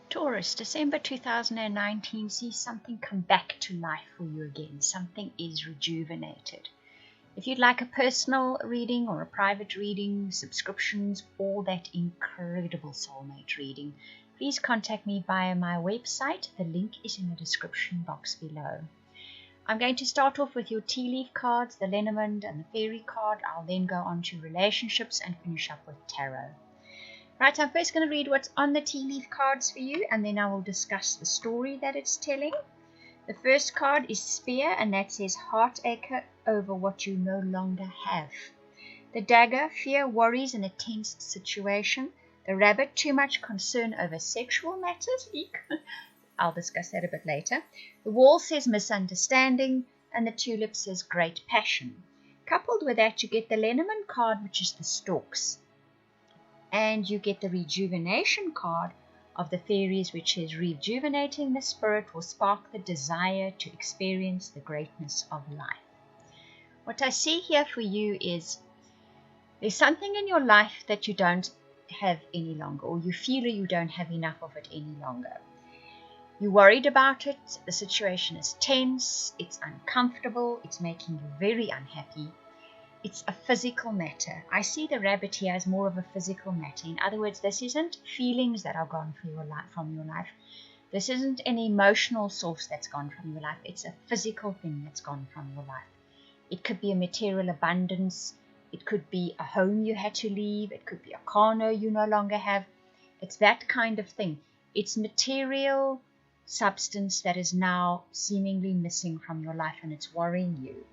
Taurus, December 2019 sees something come back to life for you again. Something is rejuvenated. If you'd like a personal reading or a private reading, subscriptions, or that incredible soulmate reading, please contact me via my website. The link is in the description box below. I'm going to start off with your tea leaf cards, the Lenormand and the fairy card. I'll then go on to relationships and finish up with tarot. Right, I'm first going to read what's on the tea leaf cards for you, and then I will discuss the story that it's telling. The first card is Spear, and that says heartache over what you no longer have. The Dagger, fear, worries, and a tense situation. The Rabbit, too much concern over sexual matters. Eek. I'll discuss that a bit later. The Wall says misunderstanding, and the Tulip says great passion. Coupled with that, you get the Lenormand card, which is the Storks. And you get the Rejuvenation card of the Fairies, which is rejuvenating the spirit will spark the desire to experience the greatness of life. What I see here for you is there's something in your life that you don't have any longer, or you feel you don't have enough of it any longer. You're worried about it, the situation is tense, it's uncomfortable, it's making you very unhappy. It's a physical matter. I see the rabbit here as more of a physical matter. In other words, this isn't feelings that are gone from your life. This isn't an emotional source that's gone from your life. It's a physical thing that's gone from your life. It could be a material abundance. It could be a home you had to leave. It could be a car you no longer have. It's that kind of thing. It's material substance that is now seemingly missing from your life, and it's worrying you.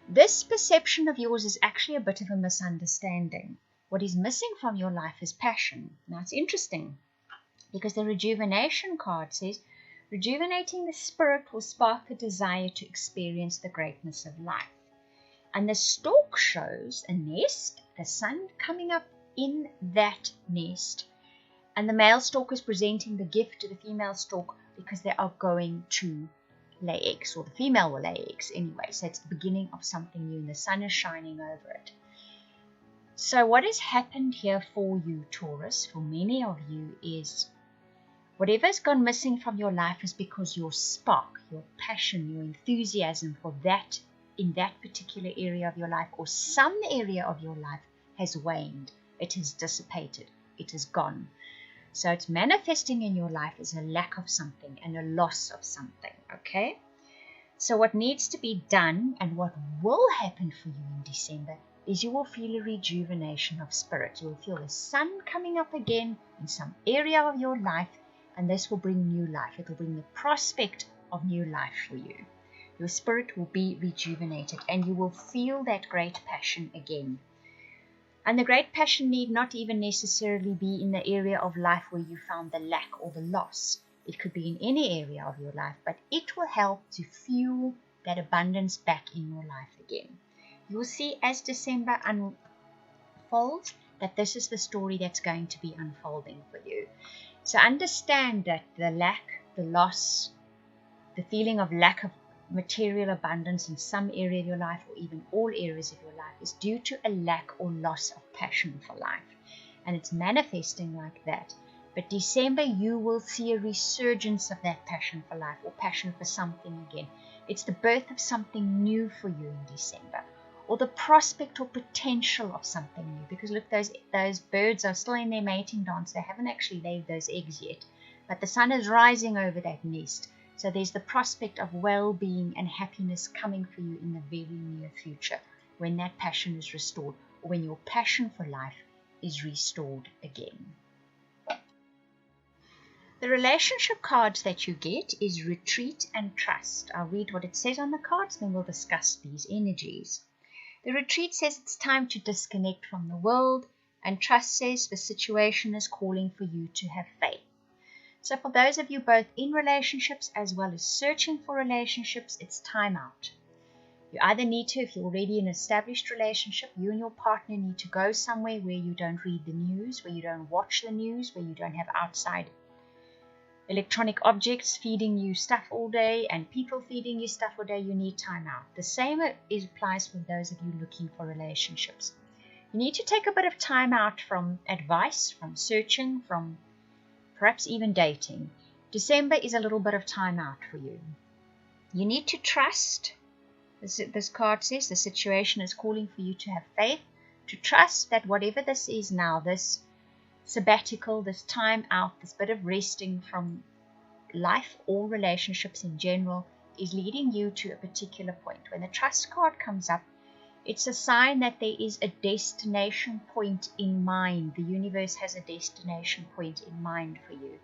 This perception of yours is actually a bit of a misunderstanding. What is missing from your life is passion. Now it's interesting because the Rejuvenation card says, rejuvenating the spirit will spark the desire to experience the greatness of life. And the Stork shows a nest, the sun coming up in that nest. And the male stork is presenting the gift to the female stork because they are going to lay eggs, or the female will lay eggs anyway. So it's the beginning of something new, and the sun is shining over it. So what has happened here for you, Taurus, for many of you, is whatever's gone missing from your life is because your spark, your passion, your enthusiasm for that in that particular area of your life, or some area of your life, has waned. It has dissipated. It is gone. So it's manifesting in your life as a lack of something and a loss of something, okay? So what needs to be done, and what will happen for you in December, is you will feel a rejuvenation of spirit. You will feel the sun coming up again in some area of your life, and this will bring new life. It will bring the prospect of new life for you. Your spirit will be rejuvenated, and you will feel that great passion again. And the great passion need not even necessarily be in the area of life where you found the lack or the loss. It could be in any area of your life, but it will help to fuel that abundance back in your life again. You will see as December unfolds that this is the story that's going to be unfolding for you. So understand that the lack, the loss, the feeling of lack of material abundance in some area of your life, or even all areas of your life, is due to a lack or loss of passion for life, and it's manifesting like that. But December, you will see a resurgence of that passion for life, or passion for something again. It's the birth of something new for you in December, or the prospect or potential of something new, because look, those birds are still in their mating dance. They haven't actually laid those eggs yet, but the sun is rising over that nest. So there's the prospect of well-being and happiness coming for you in the very near future, when that passion is restored, or when your passion for life is restored again. The relationship cards that you get is Retreat and Trust. I'll read what it says on the cards, then we'll discuss these energies. The Retreat says it's time to disconnect from the world, and Trust says the situation is calling for you to have faith. So for those of you both in relationships as well as searching for relationships, it's time out. You either need to, if you're already in an established relationship, you and your partner need to go somewhere where you don't read the news, where you don't watch the news, where you don't have outside electronic objects feeding you stuff all day and people feeding you stuff all day. You need time out. The same applies for those of you looking for relationships. You need to take a bit of time out from advice, from searching, from perhaps even dating, December is a little bit of time out for you. You need to trust. This card says the situation is calling for you to have faith, to trust that whatever this is now, this sabbatical, this time out, this bit of resting from life or relationships in general, is leading you to a particular point. When the trust card comes up, it's a sign that there is a destination point in mind. The universe has a destination point in mind for you.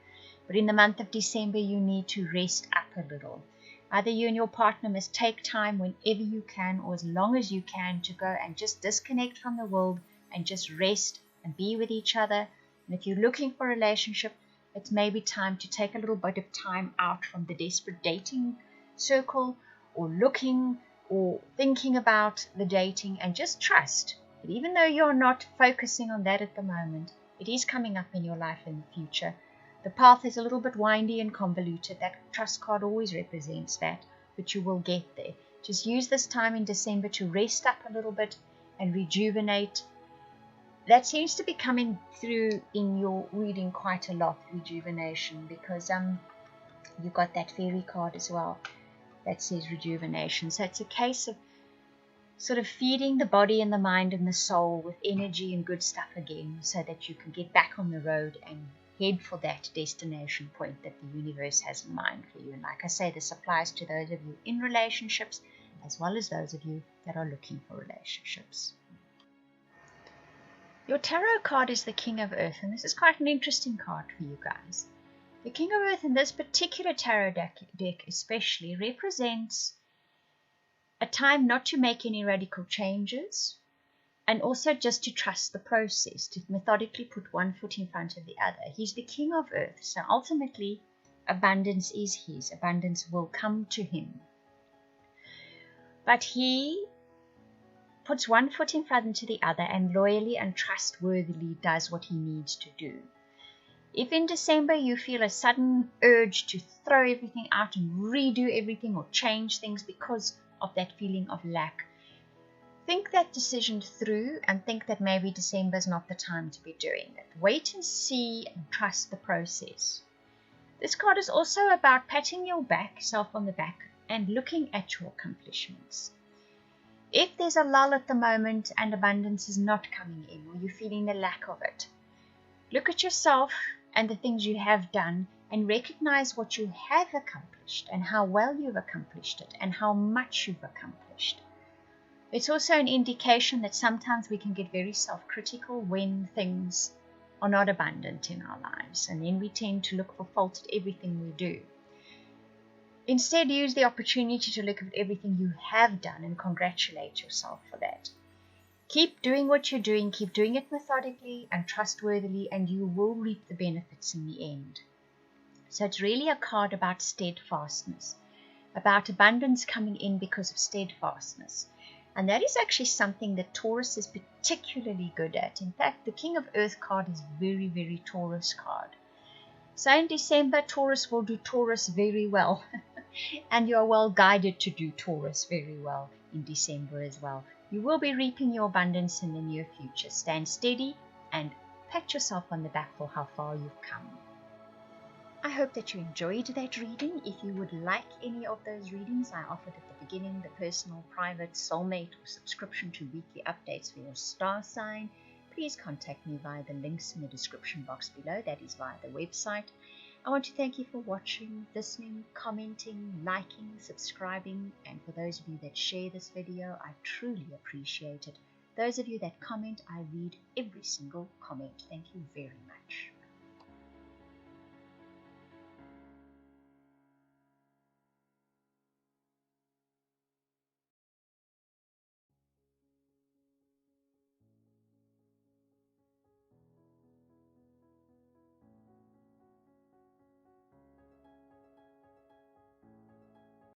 But in the month of December, you need to rest up a little. Either you and your partner must take time whenever you can, or as long as you can, to go and just disconnect from the world and just rest and be with each other. And if you're looking for a relationship, it's maybe time to take a little bit of time out from the desperate dating circle, or looking or thinking about the dating, and just trust that even though you're not focusing on that at the moment, it is coming up in your life in the future. The path is a little bit windy and convoluted. That trust card always represents that, but you will get there. Just use this time in December to rest up a little bit and rejuvenate. That seems to be coming through in your reading quite a lot, rejuvenation, because you got that fairy card as well that says rejuvenation. So it's a case of sort of feeding the body and the mind and the soul with energy and good stuff again, so that you can get back on the road and head for that destination point that the universe has in mind for you. And like I say, this applies to those of you in relationships as well as those of you that are looking for relationships. Your tarot card is the King of Earth, and this is quite an interesting card for you guys. The King of Earth in this particular tarot deck especially represents a time not to make any radical changes, and also just to trust the process, to methodically put one foot in front of the other. He's the King of Earth, so ultimately abundance is his. Abundance will come to him. But he puts one foot in front of the other and loyally and trustworthily does what he needs to do. If in December you feel a sudden urge to throw everything out and redo everything or change things because of that feeling of lack, think that decision through and think that maybe December is not the time to be doing it. Wait and see and trust the process. This card is also about patting yourself on the back and looking at your accomplishments. If there's a lull at the moment and abundance is not coming in, or you're feeling the lack of it, look at yourself and the things you have done and recognize what you have accomplished and how well you've accomplished it and how much you've accomplished. It's also an indication that sometimes we can get very self-critical when things are not abundant in our lives, and then we tend to look for fault at everything we do. Instead, use the opportunity to look at everything you have done and congratulate yourself for that. Keep doing what you're doing, keep doing it methodically and trustworthily, and you will reap the benefits in the end. So it's really a card about steadfastness, about abundance coming in because of steadfastness. And that is actually something that Taurus is particularly good at. In fact, the King of Earth card is very, very Taurus card. So in December, Taurus will do Taurus very well. And you are well guided to do Taurus very well in December as well. You will be reaping your abundance in the near future. Stand steady and pat yourself on the back for how far you've come. I hope that you enjoyed that reading. If you would like any of those readings I offered at the beginning, the personal, private, soulmate, or subscription to weekly updates for your star sign, please contact me via the links in the description box below. That is via the website. I want to thank you for watching, listening, commenting, liking, subscribing, and for those of you that share this video, I truly appreciate it. Those of you that comment, I read every single comment. Thank you very much.